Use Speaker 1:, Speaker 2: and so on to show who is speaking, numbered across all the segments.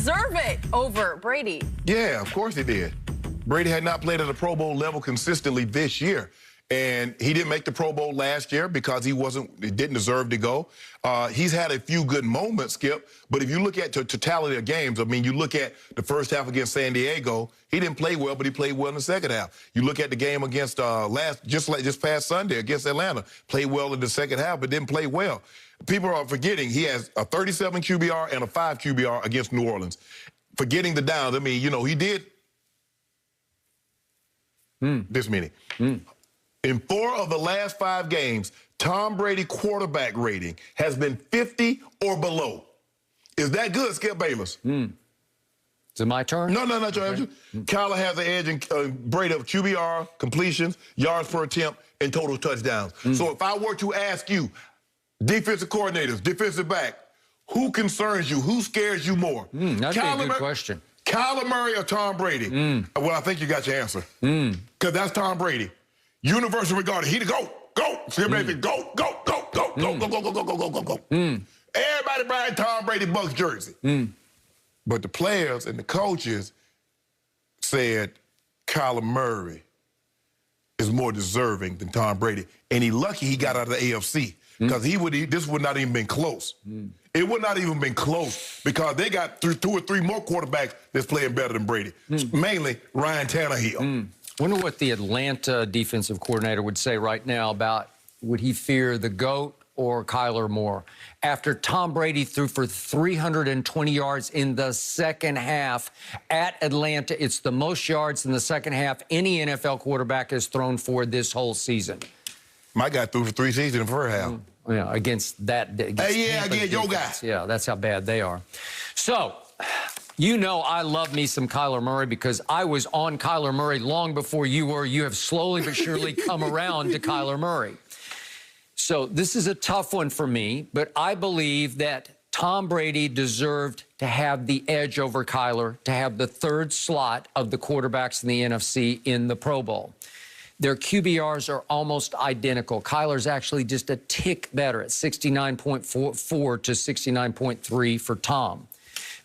Speaker 1: Deserve it over Brady.
Speaker 2: Yeah, of course he did. Brady had not played at a Pro Bowl level consistently this year. And he didn't make the Pro Bowl last year because he didn't deserve to go. He's had a few good moments, Skip, but if you look at the totality of games, I mean, you look at the first half against San Diego, he didn't play well, but he played well in the second half. You look at the game against just past Sunday against Atlanta, played well in the second half, but didn't play well. People are forgetting he has a 37 QBR and a 5 QBR against New Orleans. Forgetting the downs, I mean, you know, he did this many. In 4 of the last 5 games, Tom Brady quarterback rating has been 50 or below. Is that good, Skip Bayless?
Speaker 3: Is it my turn?
Speaker 2: No, not your answer. Kyler has an edge in Brady of QBR, completions, yards per attempt, and total touchdowns. So if I were to ask you, defensive coordinators, defensive back, who concerns you? Who scares you more?
Speaker 3: That'd be a good question.
Speaker 2: Kyler Murray or Tom Brady? Well, I think you got your answer. Because that's Tom Brady. Universal regarded. He to go. Skip Baby, go. Everybody buying Tom Brady Bucks jersey. But the players and the coaches said Kyler Murray is more deserving than Tom Brady. And he lucky he got out of the AFC because this would not even been close. It would not even been close because they got 2 or 3 more quarterbacks that's playing better than Brady, mainly Ryan Tannehill.
Speaker 3: Wonder what the Atlanta defensive coordinator would say right now about would he fear the GOAT or Kyler more? After Tom Brady threw for 320 yards in the second half at Atlanta, it's the most yards in the second half any NFL quarterback has thrown for this whole season.
Speaker 2: My guy threw for 3 seasons in the first half.
Speaker 3: Yeah, against that.
Speaker 2: Against your guy.
Speaker 3: Yeah, that's how bad they are. So, you know I love me some Kyler Murray because I was on Kyler Murray long before you were. You have slowly but surely come around to Kyler Murray. So this is a tough one for me, but I believe that Tom Brady deserved to have the edge over Kyler, to have the 3rd slot of the quarterbacks in the NFC in the Pro Bowl. Their QBRs are almost identical. Kyler's actually just a tick better at 69.4 to 69.3 for Tom.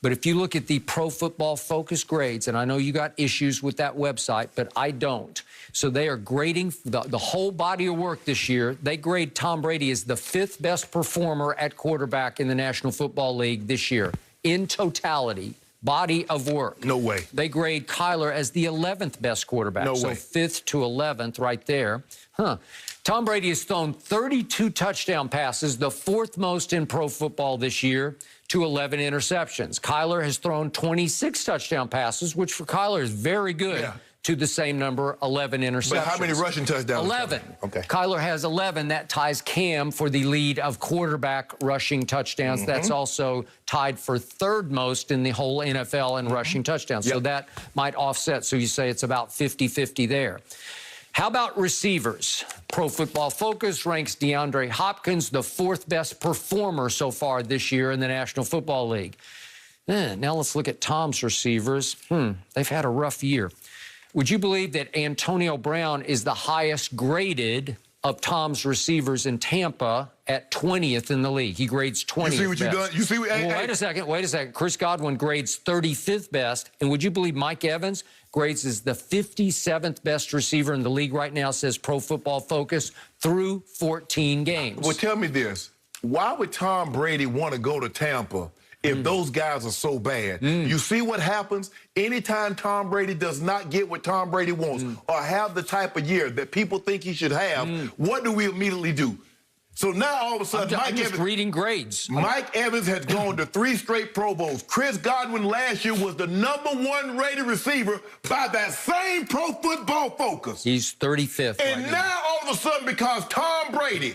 Speaker 3: But if you look at the Pro Football Focus grades, and I know you got issues with that website, but I don't. So they are grading the whole body of work this year. They grade Tom Brady as the 5th best performer at quarterback in the National Football League this year. In totality, body of work.
Speaker 2: No way.
Speaker 3: They grade Kyler as the 11th best quarterback.
Speaker 2: No
Speaker 3: so
Speaker 2: way.
Speaker 3: 5th to 11th right there. Tom Brady has thrown 32 touchdown passes, the 4th most in pro football this year, to 11 interceptions. Kyler has thrown 26 touchdown passes, which for Kyler is very good, to the same number, 11 interceptions.
Speaker 2: But how many rushing touchdowns?
Speaker 3: 11.
Speaker 2: Okay.
Speaker 3: Kyler has 11. That ties Cam for the lead of quarterback rushing touchdowns. That's also tied for 3rd most in the whole NFL in rushing touchdowns. So that might offset. So you say it's about 50-50 there. How about receivers? Pro Football Focus ranks DeAndre Hopkins the 4th best performer so far this year in the National Football League. Now let's look at Tom's receivers. They've had a rough year. Would you believe that Antonio Brown is the highest graded of Tom's receivers in Tampa at 20th in the league? He grades 20th. You
Speaker 2: see what you done? You see what?
Speaker 3: Wait a second. Chris Godwin grades 35th best. And would you believe Mike Evans grades as the 57th best receiver in the league right now, says Pro Football Focus, through 14 games.
Speaker 2: Well, tell me this. Why would Tom Brady want to go to Tampa if those guys are so bad? You see what happens? Anytime Tom Brady does not get what Tom Brady wants or have the type of year that people think he should have, what do we immediately do? So now all of a sudden,
Speaker 3: I'm just reading grades.
Speaker 2: Mike Evans has gone to 3 straight Pro Bowls. Chris Godwin last year was the #1 rated receiver by that same Pro Football Focus.
Speaker 3: He's 35th.
Speaker 2: And now all of a sudden, because Tom Brady,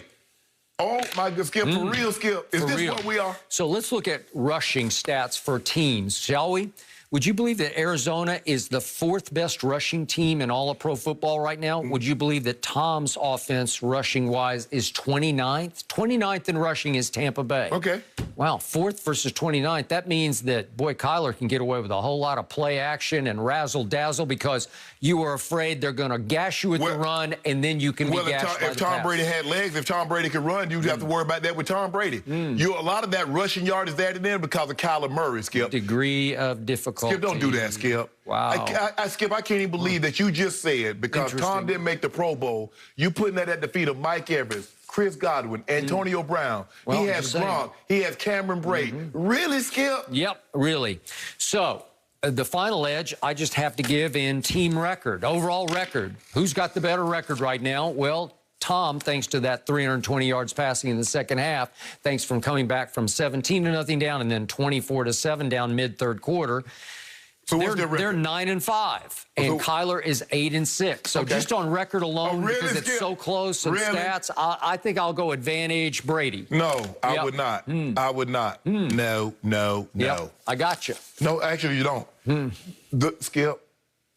Speaker 2: oh my God, Skip, for real, Skip, is this what we are?
Speaker 3: So let's look at rushing stats for teams, shall we? Would you believe that Arizona is the 4th best rushing team in all of pro football right now? Would you believe that Tom's offense, rushing-wise, is 29th? 29th in rushing is Tampa Bay.
Speaker 2: Okay.
Speaker 3: Wow, 4th versus 29th. That means that, boy, Kyler can get away with a whole lot of play action and razzle-dazzle because you are afraid they're going to gash you with the run, and then you can be gashed by the
Speaker 2: if Tom
Speaker 3: pass.
Speaker 2: Brady had legs, if Tom Brady could run, you'd have to worry about that with Tom Brady. A lot of that rushing yard is there to them because of Kyler Murray, Skip.
Speaker 3: Degree of difficulty.
Speaker 2: Skip, don't do that, Skip.
Speaker 3: Wow.
Speaker 2: Skip, I can't even believe that you just said because Tom didn't make the Pro Bowl, you putting that at the feet of Mike Evans, Chris Godwin, Antonio Brown.
Speaker 3: Well,
Speaker 2: he has Gronk. He has Cameron Brate. Really, Skip?
Speaker 3: Yep, really. So, the final edge, I just have to give in team record, overall record. Who's got the better record right now? Well, Tom, thanks to that 320 yards passing in the second half, thanks from coming back from 17-0 down and then 24-7 down mid-third quarter.
Speaker 2: So what's their
Speaker 3: they're
Speaker 2: record?
Speaker 3: 9-5, and Kyler is 8-6. So just on record alone, because it's
Speaker 2: Skip?
Speaker 3: so close and stats, I think I'll go advantage Brady.
Speaker 2: No, I would not. I would not. No.
Speaker 3: Yep, I got you.
Speaker 2: No, actually, you don't. Skip,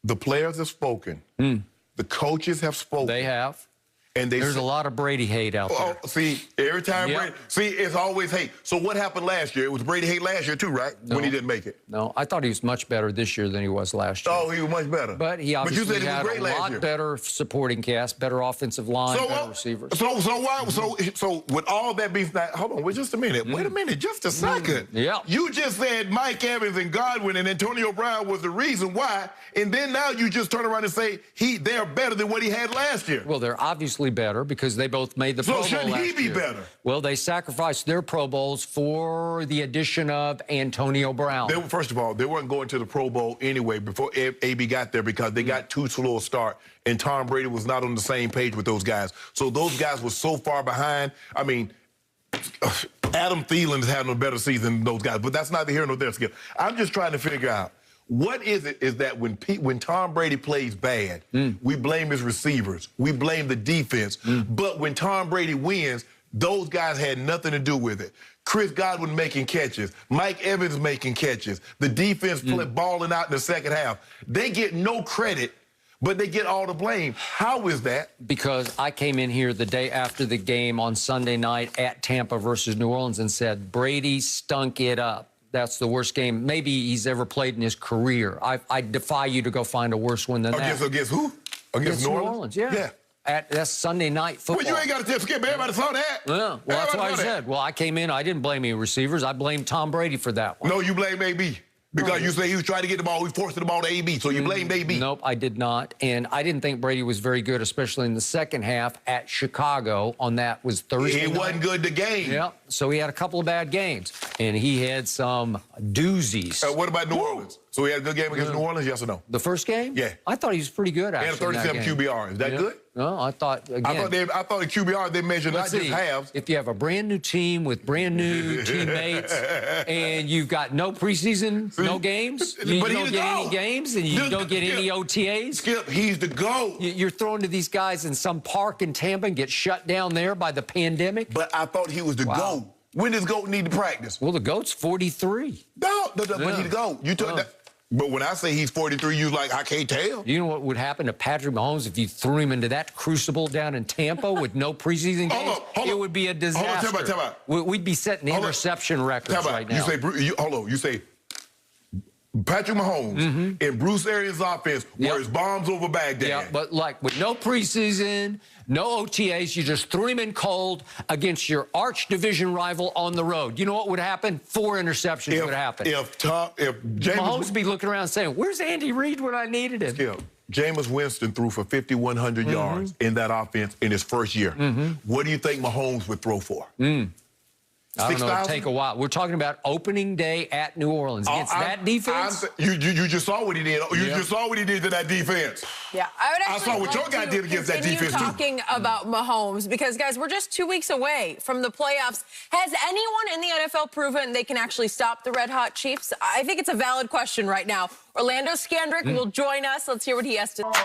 Speaker 2: the players have spoken. The coaches have spoken.
Speaker 3: They have.
Speaker 2: And
Speaker 3: There's a lot of Brady hate out there.
Speaker 2: See, every time Brady... See, it's always hate. So what happened last year? It was Brady hate last year too, right?
Speaker 3: No.
Speaker 2: When he didn't make it.
Speaker 3: No, I thought he was much better this year than he was last year.
Speaker 2: Oh, he was much better.
Speaker 3: But he obviously
Speaker 2: you said he was
Speaker 3: had
Speaker 2: great
Speaker 3: a
Speaker 2: last
Speaker 3: lot
Speaker 2: year.
Speaker 3: better supporting cast, better offensive line, better receivers.
Speaker 2: So with all that being said, hold on, wait just a minute. Wait a minute, just a second.
Speaker 3: Yeah.
Speaker 2: You just said Mike Evans and Godwin and Antonio Brown was the reason why, and then now you just turn around and say they're better than what he had last year.
Speaker 3: Well, they're obviously better because they both made the Pro Bowl last year.
Speaker 2: So shouldn't he be better?
Speaker 3: Well, they sacrificed their Pro Bowls for the addition of Antonio Brown.
Speaker 2: First of all, they weren't going to the Pro Bowl anyway before AB got there because they got too slow a start, and Tom Brady was not on the same page with those guys. So those guys were so far behind. I mean, Adam Thielen's having a better season than those guys, but that's neither here nor there, Skip. I'm just trying to figure out, what is that when Tom Brady plays bad, we blame his receivers, we blame the defense, but when Tom Brady wins, those guys had nothing to do with it. Chris Godwin making catches, Mike Evans making catches, the defense balling out in the second half. They get no credit, but they get all the blame. How is that? Because
Speaker 3: I came in here the day after the game on Sunday night at Tampa versus New Orleans and said, Brady stunk it up. That's the worst game maybe he's ever played in his career. I defy you to go find a worse one than that.
Speaker 2: Against who? Against New Orleans?
Speaker 3: Yeah. That's Sunday night football.
Speaker 2: Well, you ain't got to skip. Everybody saw that.
Speaker 3: Yeah. Well, that's what I said. Well, I came in. I didn't blame any receivers. I blamed Tom Brady for that one.
Speaker 2: No, you blame AB. Because you say he was trying to get the ball, he forced the ball to AB, so you blamed AB.
Speaker 3: Nope, I did not. And I didn't think Brady was very good, especially in the second half at Chicago. On that was Thursday night.
Speaker 2: Wasn't good the game.
Speaker 3: Yep. So he had a couple of bad games. And he had some doozies.
Speaker 2: What about New Orleans? So he had a good game against New Orleans, yes or no?
Speaker 3: The first game?
Speaker 2: Yeah.
Speaker 3: I thought he was pretty good, actually.
Speaker 2: He had a 37 QBR. Is that good?
Speaker 3: No, I thought, again...
Speaker 2: I thought the QBR, they measured not just halves.
Speaker 3: If you have a brand-new team with brand-new teammates and you've got no preseason, no games, you don't get any games, and you don't get any OTAs...
Speaker 2: Skip, he's the GOAT.
Speaker 3: You're throwing to these guys in some park in Tampa and get shut down there by the pandemic?
Speaker 2: But I thought he was the GOAT. When does GOAT need to practice?
Speaker 3: Well, the GOAT's 43.
Speaker 2: No, but he's the GOAT. You took that... But when I say he's 43, you like, I can't tell.
Speaker 3: You know what would happen to Patrick Mahomes if you threw him into that crucible down in Tampa with no preseason games? It would be a disaster.
Speaker 2: Hold on, tell me.
Speaker 3: We'd be setting interception records right now.
Speaker 2: You say Patrick Mahomes in Bruce Arians' offense where his bombs over Baghdad.
Speaker 3: Yeah, but like with no preseason, no OTAs, you just threw him in cold against your arch division rival on the road. You know what would happen? 4 interceptions would happen.
Speaker 2: If
Speaker 3: Mahomes would be looking around saying, where's Andy Reid when I needed him?
Speaker 2: Jameis Winston threw for 5,100 yards in that offense in his first year. What do you think Mahomes would throw for?
Speaker 3: I don't know, it'll take a while. We're talking about opening day at New Orleans. Against that defense?
Speaker 2: You just saw what he did. You just saw what he did to that defense.
Speaker 1: Yeah, I
Speaker 2: saw what your guy did against that defense, too.
Speaker 1: Talking about Mahomes, because, guys, we're just 2 weeks away from the playoffs. Has anyone in the NFL proven they can actually stop the Red Hot Chiefs? I think it's a valid question right now. Orlando Scandrick will join us. Let's hear what he has to say.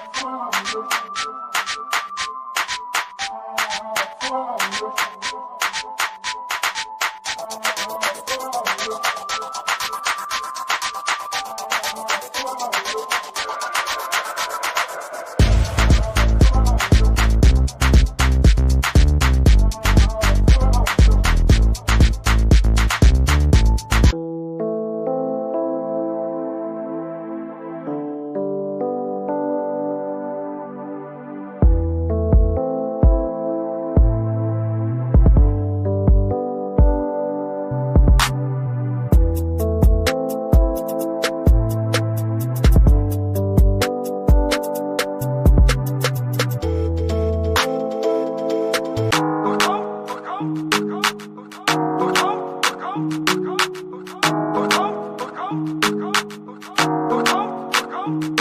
Speaker 4: go.